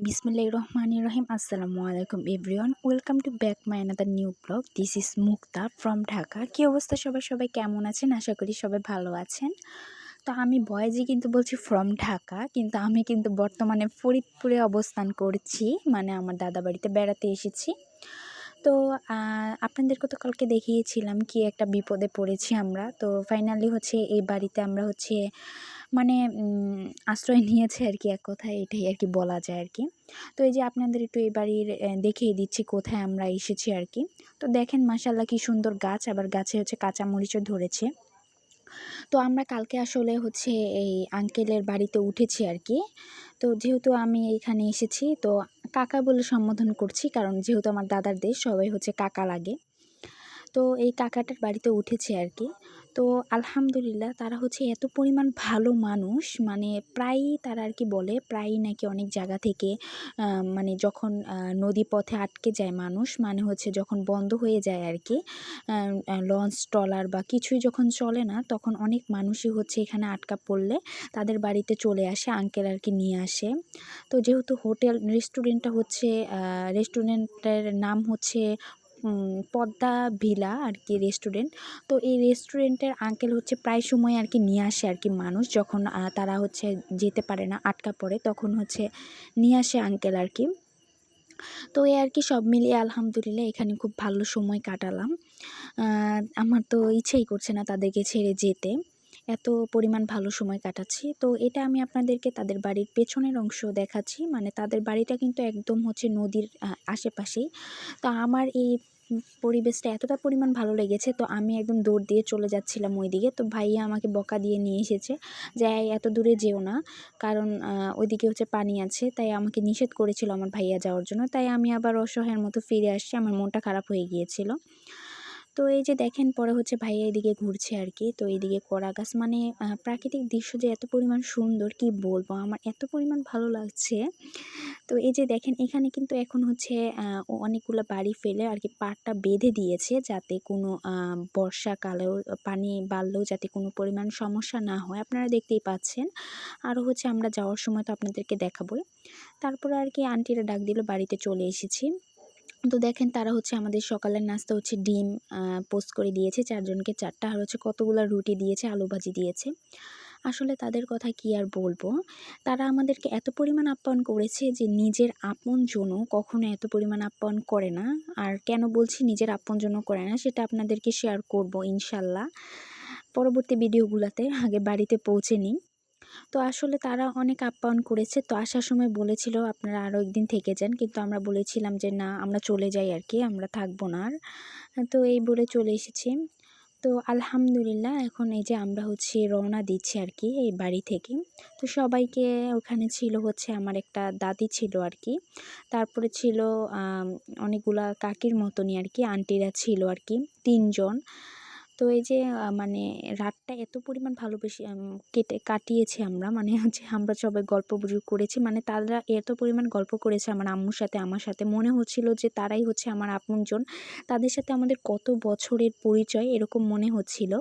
Bismillahir Rahmanir Rahim. Assalamualaikum everyone. Welcome to back my another new blog. This is Mukta from Dhaka. কি অবস্থা সবাই কেমন আছেন? আশা করি সবাই ভালো আছেন। তো আমি ভয়েসে কিন্তু বলছি ফ্রম ঢাকা, কিন্তু আমি কিন্তু বর্তমানে ফরিদপুরে অবস্থান করছি, মানে আমার দাদা বাড়িতে বেড়াতে এসেছি। তো আপনাদেরকে তো কালকে দেখিয়েছিলাম কি একটা বিপদে পড়েছি আমরা। তো ফাইনালি হচ্ছে এই বাড়িতে আমরা হচ্ছে মানে আশ্রয় নিয়েছে আর কি, এক কথায় এটাই আর কি বলা যায় আর কি। তো এই যে আপনাদের একটু এই বাড়ির দেখিয়ে দিচ্ছি কোথায় আমরা এসেছি আর কি। তো দেখেন মাশাআল্লাহ কি সুন্দর গাছ, আবার গাছে হচ্ছে কাঁচামরিচও ধরেছে। তো আমরা কালকে আসলে হচ্ছে এই আঙ্কেলের বাড়িতে উঠেছি আর কি। তো যেহেতু আমি এখানে এসেছি তো কাকা বলে সম্বোধন করছি, কারণ যেহেতু আমার দাদার দেশ সবাই হচ্ছে কাকা লাগে। তো এই কাকাটার বাড়িতে উঠেছি আর কি। তো আলহামদুলিল্লাহ তারা হচ্ছে এত পরিমাণ ভালো মানুষ, মানে প্রায়ই তারা আর কি বলে, প্রায়ই নাকি অনেক জায়গা থেকে মানে যখন নদী পথে আটকে যায় মানুষ, মানে হচ্ছে যখন বন্ধ হয়ে যায় আর কি, লঞ্চ ট্রলার বা কিছুই যখন চলে না, তখন অনেক মানুষই হচ্ছে এখানে আটকা পড়লে তাদের বাড়িতে চলে আসে, আঙ্কেল আর কি নিয়ে আসে। তো যেহেতু হোটেল রেস্টুরেন্টটা হচ্ছে রেস্টুরেন্টের নাম হচ্ছে পদ্মা ভিলা আর কি রেস্টুরেন্ট। তো এই রেস্টুরেন্টের আঙ্কেল হচ্ছে প্রায় সময় আর কি নিয়ে আসে আর কি মানুষ, যখন তারা হচ্ছে যেতে পারে না, আটকা পড়ে, তখন হচ্ছে নিয়ে আসে আঙ্কেল আর কি। তো এই আর কি সব মিলিয়ে আলহামদুলিল্লাহ এখানে খুব ভালো সময় কাটালাম। আমার তো ইচ্ছেই করছে না তাদেরকে ছেড়ে যেতে, এত পরিমাণ ভালো সময় কাটাচ্ছি। তো এটা আমি আপনাদেরকে তাদের বাড়ির পেছনের অংশ দেখাচ্ছি, মানে তাদের বাড়িটা কিন্তু একদম হচ্ছে নদীর আশেপাশেই। তো আমার এই পরিবেশটা এতটা পরিমাণ ভালো লেগেছে, তো আমি একদম দৌড় দিয়ে চলে যাচ্ছিলাম ওইদিকে। তো ভাইয়া আমাকে বকা দিয়ে নিয়ে এসেছে যে এত দূরে যেও না, কারণ ওইদিকে হচ্ছে পানি আছে, তাই আমাকে নিষেধ করেছিল আমার ভাইয়া যাওয়ার জন্য। তাই আমি আবার অসহায়ের মতো ফিরে আসছি, আমার মনটা খারাপ হয়ে গিয়েছিল। তো এই যে দেখেন পরে হচ্ছে ভাইয়া এদিকে ঘুরছে আর কি। তো এইদিকে কড়া গাছ, মানে প্রাকৃতিক দৃশ্য যে এত পরিমাণ সুন্দর কি বলবো, আমার এত পরিমাণ ভালো লাগছে। তো এই যে দেখেন এখানে কিন্তু এখন হচ্ছে অনেকগুলো বাড়ি ফেলে আর কি পাড়টা বেঁধে দিয়েছে, যাতে কোনো বর্ষাকালেও পানি বাড়লেও যাতে কোনো পরিমাণ সমস্যা না হয়, আপনারা দেখতেই পাচ্ছেন। আরও হচ্ছে আমরা যাওয়ার সময় তো আপনাদেরকে দেখাবোই। তারপরে আর কি আন্টিরা ডাক দিল, বাড়িতে চলে এসেছি। তো দেখেন তারা হচ্ছে আমাদের সকালের নাস্তা হচ্ছে ডিম পোস্ট করে দিয়েছে, 4 জনকে 4 টা, আর হচ্ছে কতগুলা রুটি দিয়েছে, আলু ভাজি দিয়েছে। আসলে তাদের কথা কি আর বলবো। তারা আমাদেরকে এত পরিমাণ আপ্যায়ন করেছে যে নিজের আপনজনও কখনো এত পরিমাণ আপ্যায়ন করে না। আর কেন বলছি নিজের আপনজনও করে না, সেটা আপনাদেরকে শেয়ার করব ইনশাল্লাহ পরবর্তী ভিডিওগুলাতে। আগে বাড়িতে পৌঁছে নিই। তো আসলে তারা অনেক আপ্যায়ন করেছে। তো আসার সময় বলেছিল আপনারা আরও একদিন থেকে যান, কিন্তু আমরা বলেছিলাম যে না, আমরা চলে যাই আর কি, আমরা থাকবো না আর। তো এই বলে চলে এসেছি। তো আলহামদুলিল্লাহ এখন এই যে আমরা হচ্ছে রওনা দিচ্ছি আর কি এই বাড়ি থেকে। তো সবাইকে, ওখানে ছিল হচ্ছে আমার একটা দাদি ছিল আর কি, তারপরে ছিল অনেকগুলা কাকির মতনই আর কি, আন্টিরা ছিল আর কি 3 জন। তো এই যে মানে রাতটা এত পরিমাণ ভালোবেসে কাটিয়েছি আমরা, মানে হচ্ছে আমরা সবাই গল্পগুজব করেছি, মানে তারা এত পরিমাণ গল্প করেছে আমার আম্মুর সাথে, আমার সাথে মনে হচ্ছিল যে তারাই হচ্ছে আমার আপনজন। তাদের সাথে আমাদের কত বছরের পরিচয় এরকম মনে হচ্ছিল,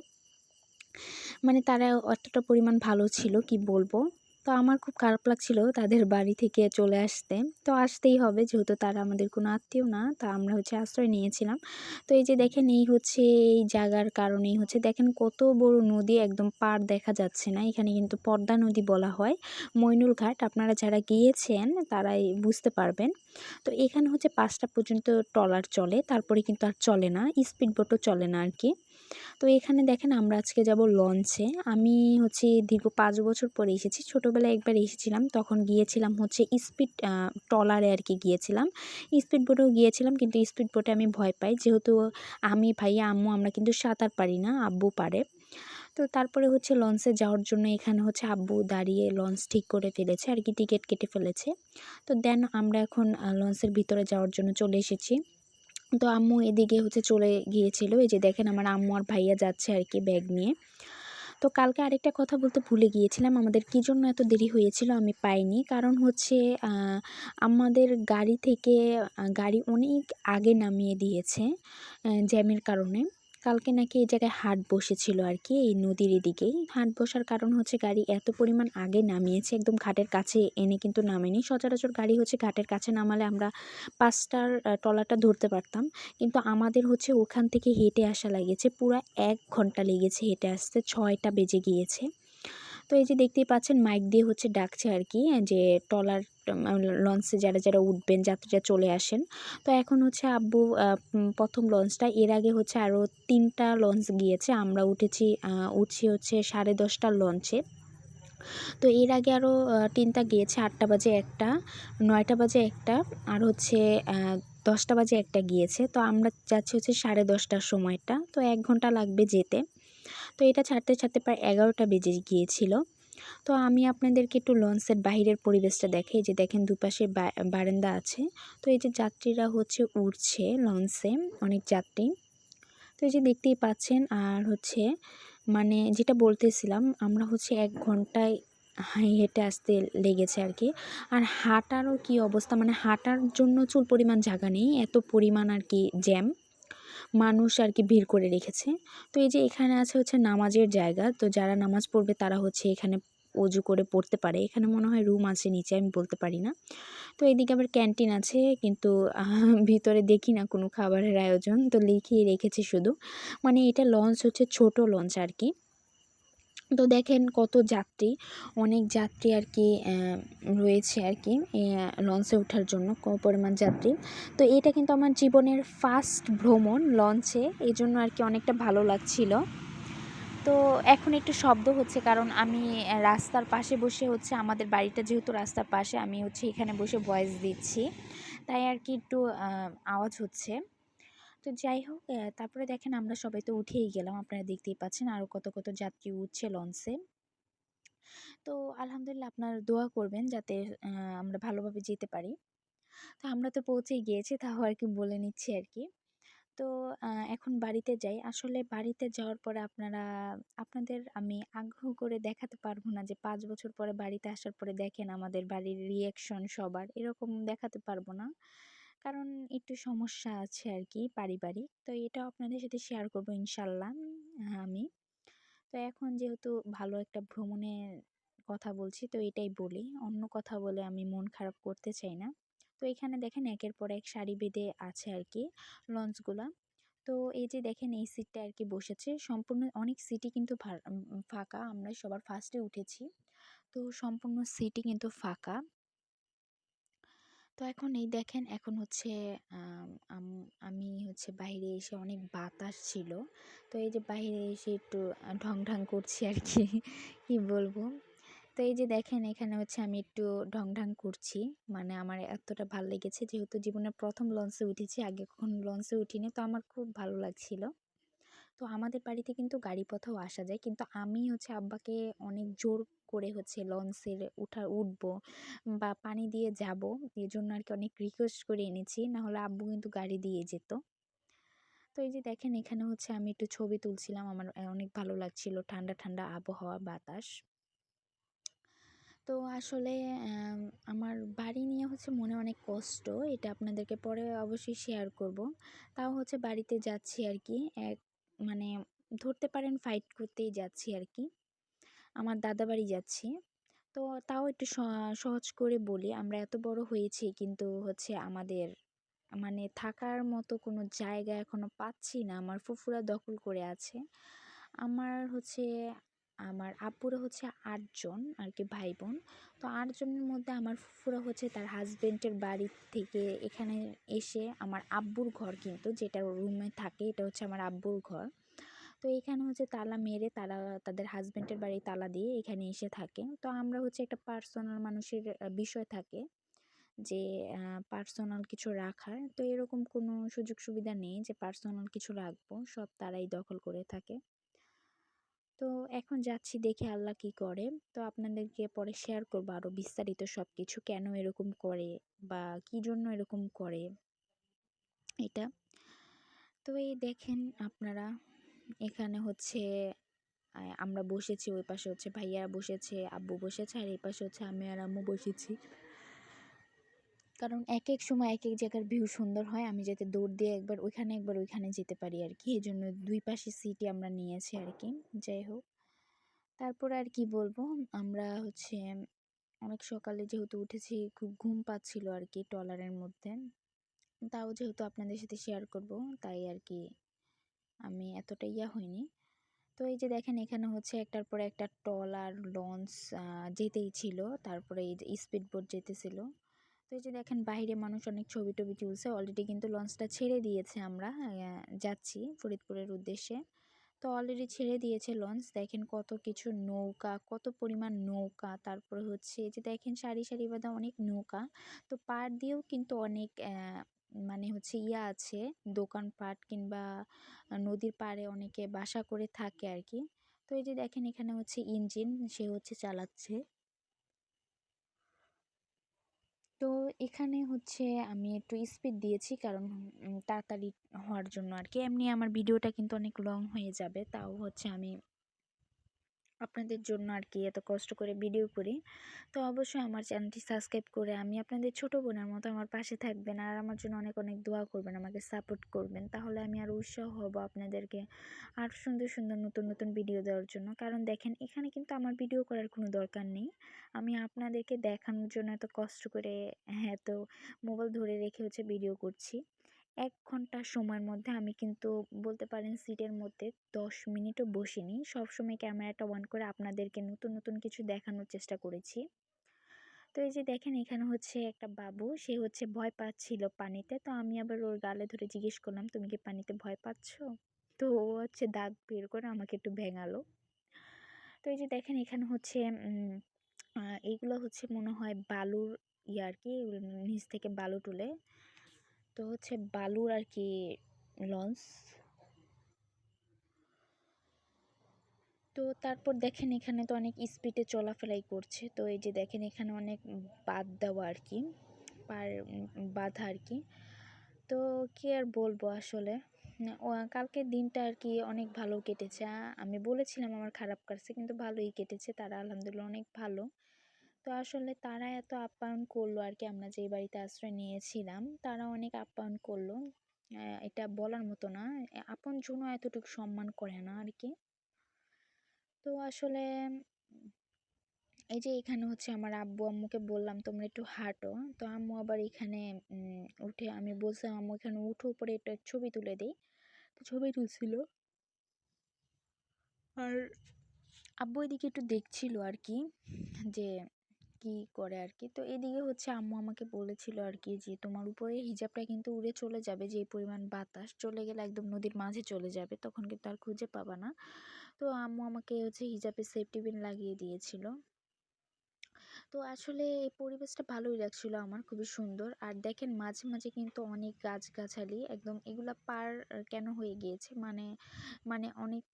মানে তারা অতটা পরিমাণ ভালো ছিল কি বলবো। তো আমার খুব খারাপ লাগছিল তাদের বাড়ি থেকে চলে আসতে। তো আসতেই হবে, যেহেতু তারা আমাদের কোনো আত্মীয় না, তা আমরা হচ্ছে আশ্রয় নিয়েছিলাম। তো এই যে দেখেন এই হচ্ছে এই জায়গার কারণেই হচ্ছে দেখেন কত বড় নদী, একদম পাড় দেখা যাচ্ছে না, এখানে কিন্তু পদ্মা নদী বলা হয়। মইনুল ঘাট, আপনারা যারা গিয়েছেন তারাই বুঝতে পারবেন। তো এখানে হচ্ছে 5টা পর্যন্ত ট্রলার চলে, তারপরে কিন্তু আর চলে না, স্পিড বোটও চলে না আর কি। তো এখানে দেখেন আমরা আজকে যাব লঞ্চে। আমি হচ্ছে দীর্ঘ 5 বছর পরে এসেছি। ছোটোবেলায় একবার এসেছিলাম, তখন গিয়েছিলাম হচ্ছে স্পিড ট্রলারে আর কি গিয়েছিলাম। স্পিড বোটেও গিয়েছিলাম, কিন্তু স্পিড বোটে আমি ভয় পাই, যেহেতু আমি, ভাইয়া, আম্মু আমরা কিন্তু সাঁতার পারি না, আব্বু পারে। তো তারপরে হচ্ছে লঞ্চে যাওয়ার জন্য এখানে হচ্ছে আব্বু দাঁড়িয়ে লঞ্চ ঠিক করে ফেলেছে আর কি, টিকিট কেটে ফেলেছে। তো দেন আমরা এখন লঞ্চের ভিতরে যাওয়ার জন্য চলে এসেছি। তো আম্মু এদিকে হচ্ছে চলে গিয়েছিল, এই যে দেখেন আমার আম্মু আর ভাইয়া যাচ্ছে আর কি ব্যাগ নিয়ে। তো কালকে আরেকটা কথা বলতে ভুলে গিয়েছিলাম, আমাদের কী জন্য এত দেরি হয়েছিল আমি পাইনি, কারণ হচ্ছে আমাদের গাড়ি থেকে গাড়ি অনেক আগে নামিয়ে দিয়েছে জ্যামের কারণে। কালকে নাকি এই জায়গায় হাট বসেছিল আর কি, এই নদীর এদিকেই। হাট বসার কারণ হচ্ছে গাড়ি এত পরিমাণ আগে নামিয়েছে, একদম ঘাটের কাছে এনে কিন্তু নামেনি। সচরাচর গাড়ি হচ্ছে ঘাটের কাছে নামালে আমরা ৫টার ট্রলারটা ধরতে পারতাম, কিন্তু আমাদের হচ্ছে ওখান থেকে হেঁটে আসা লাগিয়েছে, পুরা ১ ঘন্টা লেগেছে হেঁটে আসতে, ৬টা বেজে গিয়েছে। তো এই যে দেখতেই পাচ্ছেন মাইক দিয়ে হচ্ছে ডাকছে আর কি, যে ট্রলার লঞ্চে যারা যারা উঠবেন, যাত্রীরা চলে আসেন। তো এখন হচ্ছে আব্বু প্রথম লঞ্চটা, এর আগে হচ্ছে আরও ৩টা লঞ্চ গিয়েছে, আমরা উঠছি হচ্ছে 10:30টার লঞ্চে। তো এর আগে আরও ৩টা গিয়েছে, 8টা বাজে একটা, 9টা বাজে একটা, আর হচ্ছে 10টা বাজে একটা গিয়েছে। তো আমরা যাচ্ছি হচ্ছে 10:30টার সময়টা, তো 1 ঘন্টা লাগবে যেতে। তো এটা ছাড়তে ছাড়তে প্রায় 11টা বেজে গিয়েছিল। তো আমি আপনাদেরকে একটু লঞ্চের বাহিরের পরিবেশটা দেখাই। যে দেখেন দুপাশে বারান্দা আছে। তো এই যে যাত্রীরা হচ্ছে উঠছে লঞ্চে, অনেক যাত্রী। তো এই যে দেখতেই পাচ্ছেন। আর হচ্ছে মানে যেটা বলতেছিলাম, আমরা হচ্ছে 1 ঘন্টায় হেঁটে আসতে লেগেছে আর কি। আর হাঁটারও কি অবস্থা, মানে হাঁটার জন্য চুল পরিমাণ জায়গা নেই, এত পরিমাণ আর কি জ্যাম, মানুষ আর কি ভিড় করে রেখেছে। তো এই যে এখানে আছে হচ্ছে নামাজের জায়গা, তো যারা নামাজ পড়বে তারা হচ্ছে এখানে অজু করে পড়তে পারে। এখানে মনে হয় রুম আছে নিচে, আমি বলতে পারি না। তো এদিকে আবার ক্যান্টিন আছে, কিন্তু ভিতরে দেখি না কোনো খাবারের আয়োজন, তো লিখিয়ে রেখেছি শুধু। মানে এটা লঞ্চ হচ্ছে ছোট লঞ্চ আর কি। তো দেখেন কত যাত্রী, অনেক যাত্রী আর কি রয়েছে আর কি লঞ্চে ওঠার জন্য, কম পরিমাণ যাত্রী। তো এটা কিন্তু আমার জীবনের ফার্স্ট ভ্রমণ লঞ্চে, এই জন্য আর কি অনেকটা ভালো লাগছিল। তো এখন একটু শব্দ হচ্ছে, কারণ আমি রাস্তার পাশে বসে হচ্ছে, আমাদের বাড়িটা যেহেতু রাস্তার পাশে, আমি হচ্ছে এখানে বসে ভয়েস দিচ্ছি, তাই আর কি একটু আওয়াজ হচ্ছে। তো যাই হোক, তারপরে দেখেন আমরা সবাই তো উঠেই গেলাম, আপনারা দেখতেই পাচ্ছেন আরও কত কত যাত্রী উঠছে লঞ্চে। তো আলহামদুলিল্লাহ, আপনারা দোয়া করবেন যাতে আমরা ভালোভাবে যেতে পারি। তো আমরা তো পৌঁছেই গিয়েছি, তাও আর কি বলে নিচ্ছি আর কি। তো এখন বাড়িতে যাই। আসলে বাড়িতে যাওয়ার পরে আপনাদের আমি আগ্রহ করে দেখাতে পারবো না যে ৫ বছর পরে বাড়িতে আসার পরে দেখেন আমাদের বাড়ির রিঅ্যাকশন সবার, এরকম দেখাতে পারবো না। কারণ একটু সমস্যা আছে আর কি পারিবারিক। তো এটাও আপনাদের সাথে শেয়ার করবো ইনশাল্লাহ আমি। তো এখন যেহেতু ভালো একটা ভ্রমণের কথা বলছি, তো এটাই বলি। অন্য কথা বলে আমি মন খারাপ করতে চাই না। তো এখানে দেখেন একের পর এক সারি বেঁধে আছে আর কি লঞ্চগুলা। তো এই যে দেখেন এই সিটটা আর কি বসেছে সম্পূর্ণ, অনেক সিটই কিন্তু ফাঁকা। আমরা সবার ফার্স্টে উঠেছি, তো সম্পূর্ণ সিটই কিন্তু ফাঁকা। তো এখন এই দেখেন, এখন হচ্ছে আমি হচ্ছে বাইরে এসে, অনেক বাতাস ছিল, তো এই যে বাইরে এসে একটু ঢং ঢং করছি আর কি, কি বলবো। তো এই যে দেখেন এখানে হচ্ছে আমি একটু ঢং ঢং করছি, মানে আমার এতটা ভালো লেগেছে, যেহেতু জীবনের প্রথম লঞ্চে উঠেছি, আগে কখনো লঞ্চে উঠিনি, তো আমার খুব ভালো লাগছিল। তো আমাদের বাড়িতে কিন্তু গাড়ি পথেও আসা যায়, কিন্তু আমি হচ্ছে আব্বাকে অনেক জোর করে হচ্ছে লঞ্চের উঠবো বা পানি দিয়ে যাব, এই জন্য আর কি অনেক রিকোয়েস্ট করে এনেছি, না হলে আব্বু কিন্তু গাড়ি দিয়ে যেত। তো এই যে দেখেন এখানে হচ্ছে আমি একটু ছবি তুলছিলাম, আমার অনেক ভালো লাগছিল, ঠান্ডা ঠান্ডা আবহাওয়া, বাতাস। তো আসলে আম আমার বাড়ি নিয়ে হচ্ছে মনে অনেক কষ্ট। এটা আপনাদেরকে পরে অবশ্যই শেয়ার করব। তাও হচ্ছে বাড়িতে যাচ্ছি আর কি। মানে ধরতে পারেন ফাইট করতেই যাচ্ছি আর কি। আমার দাদাবাড়ি যাচ্ছি। তো তাও একটু সহজ করে বলি, আমরা এত বড় হয়েছি কিন্তু হচ্ছে আমাদের মানে থাকার মতো কোনো জায়গা এখনো পাচ্ছি না। আমার ফুফুরা দখল করে আছে। আমার হচ্ছে আমার আব্বুরা হচ্ছে ৮ জন আর কি ভাই-বোন। তো ৮ জনের মধ্যে আমার ফুফুরা হচ্ছে তার হাসব্যান্ডের বাড়ি থেকে এখানে এসে, আমার আব্বুর ঘর কিন্তু যেটা রুমে থাকে, এটা হচ্ছে আমার আব্বুর ঘর। তো এখানে হচ্ছে তালা মেরে তারা তাদের হাসব্যান্ডের বাড়ি তালা দিয়ে এখানে এসে থাকে। তো আমরা হচ্ছে একটা পার্সোনাল মানুষের বিষয় থাকে যে পার্সোনাল কিছু রাখার। তো এরকম কোনো সুযোগ সুবিধা নেই যে পার্সোনাল কিছু রাখবো। সব তারাই দখল করে থাকে। তো এখন যাচ্ছি, দেখি আল্লাহ কি করে। তো আপনাদেরকে পরে শেয়ার করবো আরো বিস্তারিত সবকিছু, কেন এরকম করে বা কি জন্য এরকম করে এটা। তো এই দেখেন আপনারা, এখানে হচ্ছে আমরা বসেছি, ওই পাশে হচ্ছে ভাইয়া বসেছে, আব্বু বসেছে, আর এই পাশে হচ্ছে আমি আর আম্মু বসেছি। কারণ এক এক সময় এক এক জায়গার ভিউ সুন্দর হয়, আমি যাতে দৌড় দিয়ে একবার ওইখানে যেতে পারি আর কি, এই জন্য দুই পাশে সিটই আমরা নিয়েছি আর কি। যাই হোক, তারপর আর কি বলবো, আমরা হচ্ছে অনেক সকালে যেহেতু উঠেছি, খুব ঘুম পাচ্ছিল আর কি ট্রলারের মধ্যে, তাও যেহেতু আপনাদের সাথে শেয়ার করব, তাই আর কি আমি এতটা হইনি। তো এই যে দেখেন এখানে হচ্ছে একটার পর একটা ট্রলার লঞ্চ যেতেই ছিল, তারপরে এই যে স্পিড বোট যেতেছিল। তো এই যে দেখেন বাইরে মানুষ অনেক ছবি টবি তুলছে, অলরেডি কিন্তু লঞ্চটা ছেড়ে দিয়েছে, আমরা যাচ্ছি ফরিদপুরের উদ্দেশ্যে। তো অলরেডি ছেড়ে দিয়েছে লঞ্চ, দেখেন কত কিছু নৌকা, কত পরিমাণ নৌকা, তারপরে হচ্ছে এই যে দেখেন সারি সারি বাঁধা অনেক নৌকা। তো পাড় দিয়েও কিন্তু অনেক মানে হচ্ছে আছে, দোকানপাট কিংবা নদীর পাড়ে অনেকে বাসা করে থাকে আর কি। তো এই যে দেখেন এখানে হচ্ছে ইঞ্জিন, সে হচ্ছে চালাচ্ছে। তো এখানে হচ্ছে আমি একটু স্পিড দিয়েছি, কারণ তাড়াতাড়ি হওয়ার জন্য আর কি। এমনি আমার ভিডিওটা কিন্তু অনেক লং হয়ে যাবে, তাও হচ্ছে আমি আপনাদের জন্য আর কি এত কষ্ট করে ভিডিও করি। তো অবশ্যই আমার চ্যানেলটি সাবস্ক্রাইব করে আমি আপনাদের ছোট বোনের মতো আমার পাশে থাকবেন, আর আমার জন্য অনেক অনেক দোয়া করবেন, আমাকে সাপোর্ট করবেন, তাহলে আমি আর উৎসাহ হব আপনাদেরকে আর সুন্দর সুন্দর নতুন নতুন ভিডিও দেওয়ার জন্য। কারণ দেখেন এখানে কিন্তু আমার ভিডিও করার কোনো দরকার নেই, আমি আপনাদেরকে দেখানোর জন্য এত কষ্ট করে এত মোবাইল ধরে রেখে হচ্ছে ভিডিও করছি। ১ ঘন্টা সময়ের মধ্যে আমি কিন্তু বলতে পারেন সিটের মধ্যে ১০ মিনিটও বসিনি। সবসময় ক্যামেরাটা অন করে আপনাদেরকে নতুন নতুন কিছু দেখানোর চেষ্টা করেছি। তো এই যে দেখেন এখানে হচ্ছে একটা বাবু, সে হচ্ছে ভয় পাচ্ছিল পানিতে। তো আমি আবার ওর গালে ধরে জিজ্ঞেস করলাম, তুমি কি পানিতে ভয় পাচ্ছ? তো ও হচ্ছে দাঁত বের করে আমাকে একটু ভেঙালো। তো এই যে দেখেন এখানে হচ্ছে এইগুলো হচ্ছে মনে হয় বালুর আর কি, নিচ থেকে বালু তুলে। তো হচ্ছে বালুর আর কি লঞ্চ। তো তারপর দেখেন এখানে তো অনেক স্পিডে চলাফেরাই করছে। তো এই যে দেখেন এখানে অনেক বাঁধ দেওয়া আর কি, পার বাঁধা আর কি। তো কি আর বলবো আসলে, কালকের দিনটা আর কি অনেক ভালো কেটেছে। আমি বলেছিলাম আমার খারাপ কাটছে, কিন্তু ভালোই কেটেছে, তারা আলহামদুলিল্লাহ অনেক ভালো। তো আসলে তারা এত আপ্যায়ন করলো আর কি, আমরা যেই বাড়িতে আশ্রয় নিয়েছিলাম তারা অনেক আপ্যায়ন করলো, এটা বলার মতো না। আপন জনও এতটুকু সম্মান করে না আর কি। তো আসলে এই যে এখানে হচ্ছে আমার আব্বু আম্মুকে বললাম তোমরা একটু হাঁটো, তো আম্মু আবার এখানে উঠে, আমি বলছিলাম আম্মু এখানে উঠো, উপরে একটু ছবি তুলে দিই। তো ছবি তুলছিল, আর আব্বু এদিকে একটু দেখছিল আর কি যে কি করে আর কি। তো এদিকে হচ্ছে আম্মু আমাকে বলেছিল আর কি যে তোমার উপরে হিজাবটা কিন্তু উড়ে চলে যাবে, যে পরিমাণ বাতাস চলে গেলে একদম নদীর মাঝে চলে যাবে, তখন কিন্তু আর খুঁজে পাবা না। তো আম্মু আমাকে হচ্ছে হিজাবের সেফটি পিন লাগিয়ে দিয়েছিল। তো আসলে এই পরিবেশটা ভালোই লাগছিল আমার, খুবই সুন্দর। আর দেখেন মাঝে মাঝে কিন্তু অনেক গাছগাছালি একদম, এগুলা পার কেন হয়ে গিয়েছে, মানে মানে অনেক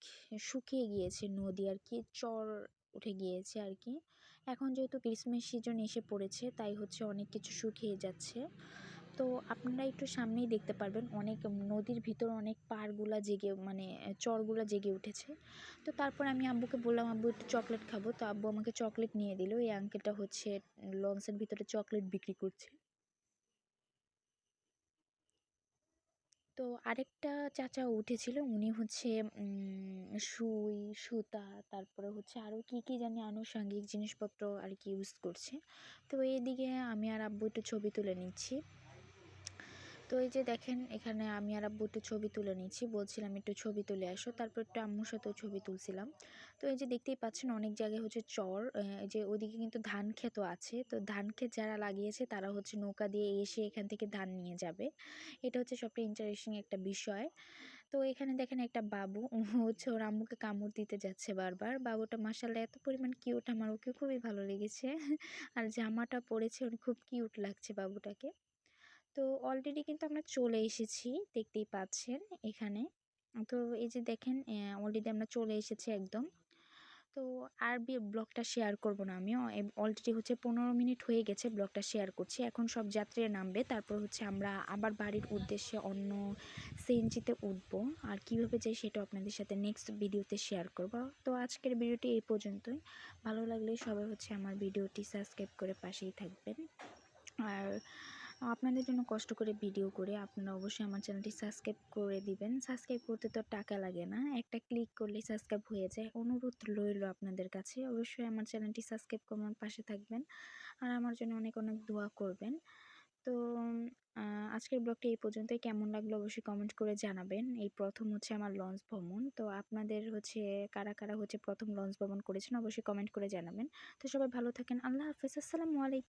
শুকিয়ে গিয়েছে নদী আর কি, চর উঠে গিয়েছে আর কি। এখন যেহেতু ক্রিসমাস সিজন এসে পড়েছে, তাই হচ্ছে অনেক কিছু শুকিয়ে যাচ্ছে। তো আপনারা একটু সামনেই দেখতে পারবেন অনেক নদীর ভিতর অনেক পাড়গুলা জেগে, মানে চরগুলা জেগে উঠেছে। তো তারপর আমি আব্বুকে বললাম আব্বু একটু চকলেট খাবো, তো আব্বু আমাকে চকলেট নিয়ে দিল। এই আঙ্কেলটা হচ্ছে লঞ্চের ভিতরে চকলেট বিক্রি করছে। তো আরেকটা চাচা উঠেছিল, উনি হচ্ছে সুই সুতা, তারপরে হচ্ছে আরও কি কি জানি আনুষঙ্গিক জিনিসপত্র আর কি ইউজ করছে। তো এইদিকে আমি আর আব্বু একটু ছবি তুলে নিচ্ছি। তো এই যে দেখেন এখানে আমি আর আব্বু একটু ছবি তুলে নিচ্ছি, বলছিলাম একটু ছবি তুলে আসো, তারপর একটু আম্মুর সাথেও ছবি তুলছিলাম। তো এই যে দেখতেই পাচ্ছেন অনেক জায়গায় হচ্ছে চর, এই যে ওদিকে কিন্তু ধান ক্ষেতও আছে। তো ধান ক্ষেত যারা লাগিয়েছে তারা হচ্ছে নৌকা দিয়ে এসে এখান থেকে ধান নিয়ে যাবে, এটা হচ্ছে সবচেয়ে ইন্টারেস্টিং একটা বিষয়। তো এখানে দেখেন একটা বাবু, ও হচ্ছে ওর আম্মুকে কামড় দিতে যাচ্ছে বারবার। বাবুটা মাশাআল্লাহ এত পরিমাণ কিউট, আমার ওকে খুবই ভালো লেগেছে। আর জামাটা পরেছে, ওর খুব কিউট লাগছে বাবুটাকে। তো অলরেডি কিন্তু আমরা চলে এসেছি, দেখতেই পাচ্ছেন এখানে। তো এই যে দেখেন অলরেডি আমরা চলে এসেছি একদম। তো আর ব্লগটা শেয়ার করব না আমি, অলরেডি হচ্ছে 15 মিনিট হয়ে গেছে, ব্লগটা শেয়ার করছি। এখন সব যাত্রীরা নামবে, তারপর হচ্ছে আমরা আবার বাড়ির উদ্দেশ্যে অন্য সিএনজিতে উঠবো। আর কিভাবে যাই সেটা আপনাদের সাথে নেক্সট ভিডিওতে শেয়ার করব। তো আজকের ভিডিওটি এই পর্যন্তই। ভালো লাগলে সবাই হচ্ছে আমার ভিডিওটি সাবস্ক্রাইব করে পাশেই থাকবেন। আর আপনাদের জন্য কষ্ট করে ভিডিও করে আপনারা অবশ্যই আমার চ্যানেলটি সাবস্ক্রাইব করে দিবেন। সাবস্ক্রাইব করতে তো টাকা লাগে না, একটা ক্লিক করলেই সাবস্ক্রাইব হয়ে যায়। অনুরোধ রইল আপনাদের কাছে, অবশ্যই আমার চ্যানেলটি সাবস্ক্রাইব করে আমার পাশে থাকবেন আর আমার জন্য অনেক অনেক দোয়া করবেন। তো আজকের ব্লগটা এই পর্যন্তই। কেমন লাগলো অবশ্যই কমেন্ট করে জানাবেন। এই প্রথম হচ্ছে আমার লঞ্চ ভ্রমণ। তো আপনাদের হচ্ছে কারা কারা হচ্ছে প্রথম লঞ্চ ভ্রমণ করেছেন অবশ্যই কমেন্ট করে জানাবেন। তো সবাই ভালো থাকেন। আল্লাহ হাফেজ। আসসালামু আলাইকুম।